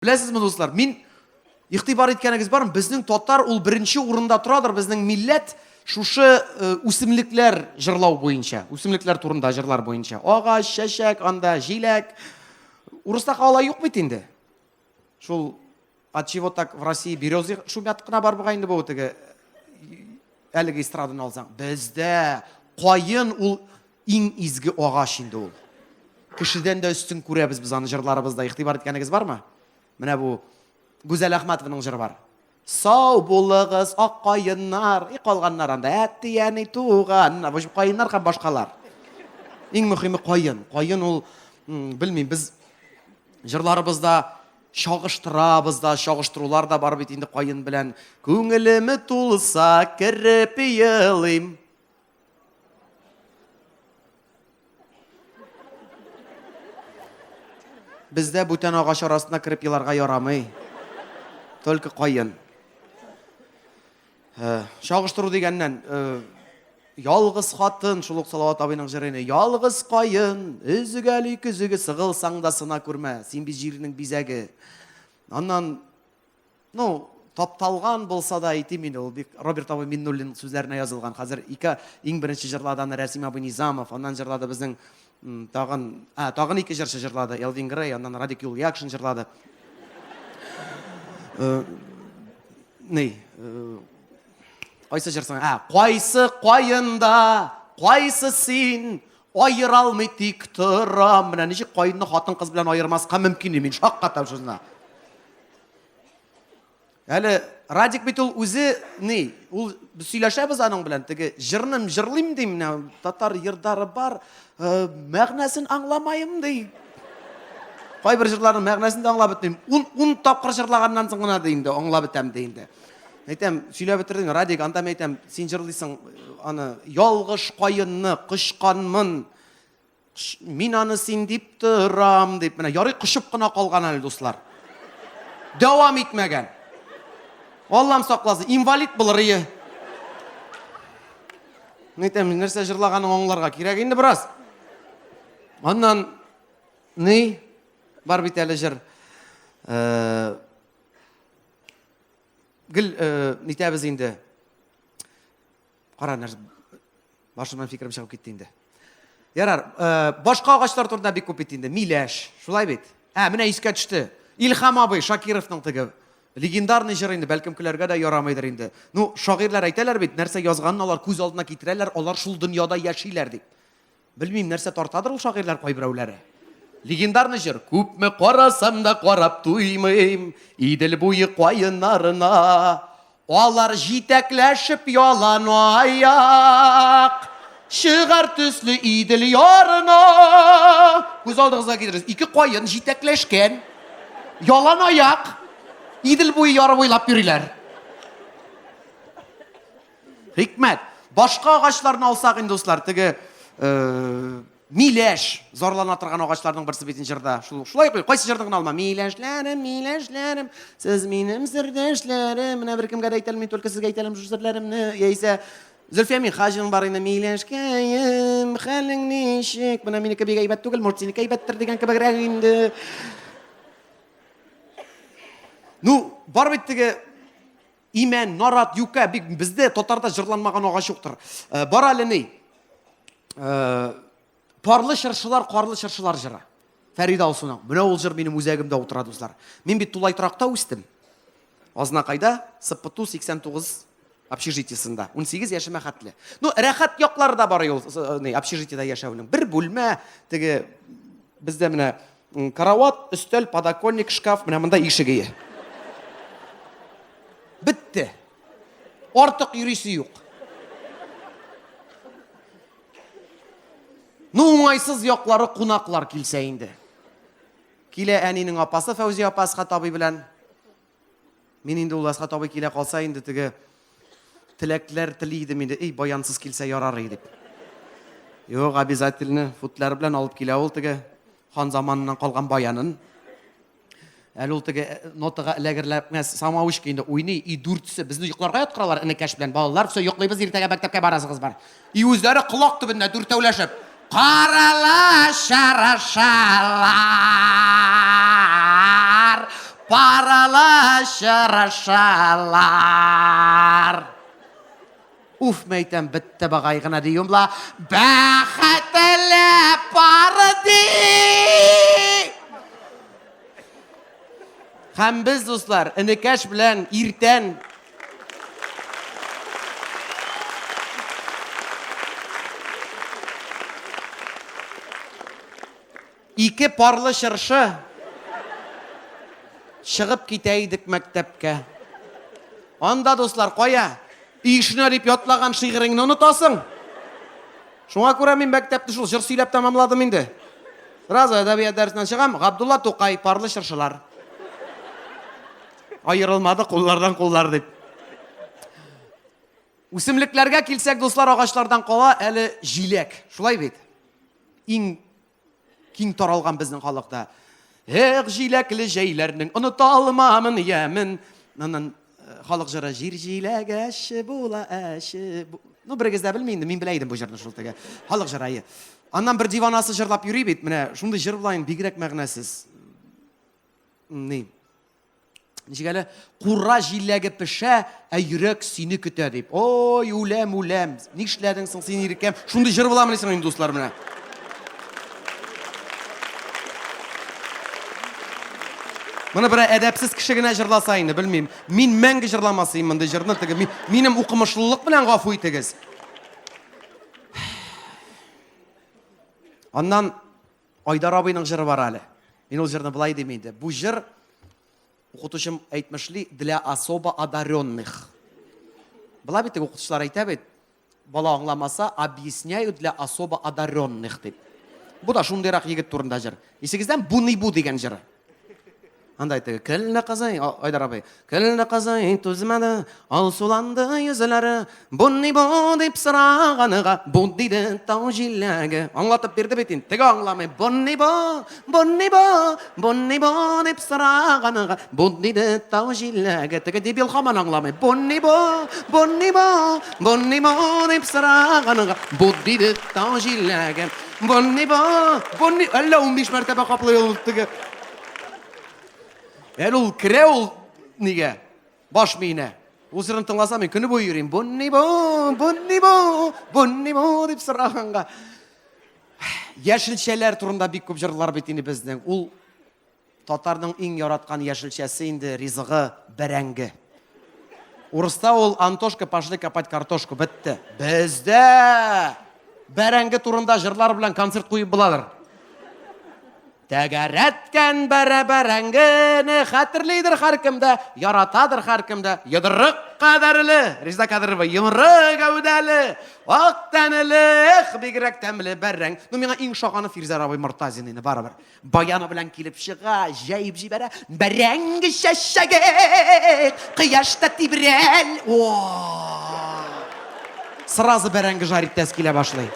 Білесізме достар, мен иқтибар еткеніңіз барым, біздің тоттар ол бірінші орында тұрадыр, біздің милләт шушы үсімліклер жырлау бойынша, үсімліклер турында жырлар бойынша. Ағаш, шәшәк, анда, жиләк. Урыста қалай жоқ бет енді. Шул от чего так в России берёзы шумят қына бар бұғайынды болытыға әлігі эстрадын алсаң. Бізді қойын ол ең изгі ағаш енді ол. Кішіден де үстін көребіз біз аны жырларыбызда. Иқтибар еткеніңіз бар ма? Міне бұл Гүзел Ахматованың жыры бар. Сау болығыз ақ қайыннар, қалғаннар анда әтті яны туған. Қайыннар қан башқалар. Ең мұхимі қайын. Қайын ол, білмейм, біз жырларыбызда шағыштырабызда, шағыштырулар да бар бет енді қайын білән. Көңілімі тулыса кіріп елім. Бізде бүтән ағаш арасына кіріп еларға ярамай. Только қайын. Шағыштыру дегеннен, ялғыз қатын, Шулық Салауат абайның жырыны, ялғыз қайын, үзігәлі күзігі сығылсаң да сына көрме, сен біз жерінің бизәгі. Аннан, тапталған болса да айтымен, ол Роберт абай Миннуллин сөздеріне yazылған. Қазір ең бірінші жырладаны Рәсим абай Низамов, оннан жырлады біздің тағын екі жыршы жырлады, Элвин Грей, оннан Радик Юл Якшин жырлады. Қайсы жырсың? Қайсы қайында, қайсы сен, айыр алмай тек тұрам. Міне неше қайынны қатын қыз білен айырмасқа мүмкін емен, шақ қатап жүзіне. Әлі Радик бет ол өзі, ол сөйләшәбіз аның білен, жырным, жырлым деймін, татар ердары бар, мәғнәсін аңламайым дей. Қай бір жырлардың мәғнәсін де аңлап өттім. Он тапқыр жырлағаннан соңына дейінді, аңлап өттім дейінді. Айтам, сөйлеп өттірдің, Радик, андам айтам, сен жырлайсың, ялғыш қайынны қышқанмын, мен аны сен деп тұрам, деп, яры қышып қына қалған әлі достар. Дауам етмеген. Аллам сақласы, инвалид бұл рейі. Айтам, нәрсе жырлағаның оңларға керек енді біраз. Аннан, бар бит әлі жыр. Гіл, нетәбіз енді. Қара нәрсе, башымнан фикірім шығып кетті енді. Ярар, башқа ағаштар тұрында бек көп етті енді. Миләш, шулай бет. Міне еске түшті. Илхам абай Шакировның тігі. Легендарный жыр енді, бәлкім күлерге де ярамайдыр енді. Шағирлер айталар бет, нәрсе язғанын алар көз алдына кетірелер, алар шул дүнияда яшилер деп. Білмейм, нәрсе тартадыр ол шағирлер қой біреулері. Легендарный жыр. Көпме қарасам да қарап туймайым, иділ бойы қайынарына. Олар жетекләшіп ялан аяқ, шығар төслі иділ ярына. Көз алдығызға кетіріз. Екі қайын жетекләшкен, ялан аяқ, иділ бойы яры бойлап берілер. Хикмет. Башқа ағашларын алсақ енді осылар, тігі миләш, зорлана тұрған ағашлардың бірсі бетін жырда. Шулай қой, қойсы жырдығын алма. Миләшләрім, сіз менім сірдешләрім. Мына бір кімге айталым, мен төлкі сізге айталым жүр сірләрімні. Ейсі, Зүлфиямен қажың бар енді. Миләшкәйім, қалың нешік. Мына мені кәбек айбат түгіл, мұрт сені кәйбаттыр деген кәбігірәк енді. Бар беттігі имен, нарат, юка, бізде тотарда жырланмаған ағаш жоқтыр. Бар әлі не? Парлы шыршылар, қарлы шыршылар жыры. Фәрида Алсуның. Мына ол жыр менің өзәгімді отырады осылар. Мен бет Тулай тұрақта өстім. Азына қайда? Сыппыту 89 общежитиясында. 18 яшыма қатлы. Рәхат яқлары да бар общежитияда яшауының. Бір бөлме, бізде міне карават, үстел, подоконник, шкаф, міне мұнда ешігейі. Бітті. Артық үйресі жоқ. Оңайсыз яқлары қунақлар келсе енді. Келе әненің апасы Фәузи апа Асхат абай білән. Мен енді ол Асхат абай келе қалса енді тіләклер тілейді менде. Баянсыз келсе ярар деп. Жоқ, обязательно футлар білән алып келе ол хан заманынан қалған баянын. Әлі ол нотаға әләгірләп, самауышқа енді ойны, дүртісі, бізді ұйықларға ятқыралар, іні кәш білән балалар, все ұйықлайбыз, ертеге бәктепке барасығыз бар. Өздері құлақ түбінде дүртәуләшіп, қарала шарашалар, паралашырышалар. Уф, мәйтәм, бітті бағайғына дейін бұла. Бәхәтілі барды. Һәм біз, достар, інікәш білән, иртән ике парлы шыршы шығып кетейдік мәктәпкә. Анда, достар, қоя, үйшіне деп ятлаған шиғырыңны ұнытасың. Шуңа күрә мен мәктәпті шул жыр сөйләп тамамладым инде. Сразу әдәбият дәрісінен шығам, Ғабдулла Тоқай, парлы шыршылар. Айырылмады қоллардан қоллар деп. Үсімліклерге келсек, достар, ағашлардан қала әлі жилек. Шулай бет. Иң кең таралған біздің халықта. Жилеклі жейлерінің ұныта алмамын емін. Халық жыры жер жилек әші бола әші. Бір кезде білмейді, мен білейдім бұл жырны шылтыға. Халық жырайы. Аннан бір диванасы жырлап юрей бет. Міне, шунды жыр бұлайын бигірек мәғінәсіз. Не? Нешегелі, құра жилегі піша, әйірек сені күті деп. Ой, үләм, үләм. Не ішләдіңсің сені ерекем? Шунды жыр бұламын есің ойын достар міне. Мұны бір әдәпсіз кішігіне жырласайыны, білмейм. Мен мәңгі жырламасайым мұнды жырны тігі. Менім ұқымышлылық білән ғафу етігіз. Аннан Айдар абайның жыры бар әлі. Мен ол жырны бұлай демейді. Бұл жыр, оқытушым әйтмішли, для особо одаренных. Бұла беттік оқытушылар айта бет, бала аңламаса, объясняю для особо одаренных деп. Бұл да шундайрақ егіт турында жыр. Есігізден бұ деген жыры. Анда айтты, кіліні қазай, Айдар абай, кіліні қазай түзімәді, ал суланды езілері, бұнни-бұ деп сұрағаныға, бұ дейді тау жиләгі. Аңлатып берді бетін, тігі аңламай, бұнни-бұ деп сұрағаныға, бұ дейді тау жиләгі. Тігі дебел қаман аңламай, бұнни-бұ деп сұрағаныға, бұ дейді тау жиләгі. Бұнни-бұ, әлі 15 мәртебе қаплай олыптығы. Әл ол кіре ол неге? Баш мейіне. Ол сырын тыңласа мен күні бой үйрейм. Бұнни-бұ деп сұрағанға. Яшілшелер турында бик көп жырлар бетіне біздің. Ол татардың ең яратқан яшілшесі енді ризығы бәрәңгі. Орыста ол Антошка пошли копать картошку бітті. Бізді бәрәңгі турында жырлар білән концерт қойып бұладыр. Тәгәрәткен бәрі-бәрәңгіні хәтірлейдір қаркімді, яратадыр қаркімді, едірік қадарлы, Резда Кадырова, емірік әудәлі, ақ тәнілі, бегірек тәмілі бәрәң. Меңа ең шағаны Фирзар абай Мұртазинені бары-бір. Баяны білән келіп шыға, жайып жибәрі, бәрәңгі шәшәге, қияшта тибірәл. Сразу бәрәңгі жарит тәскеле башлай.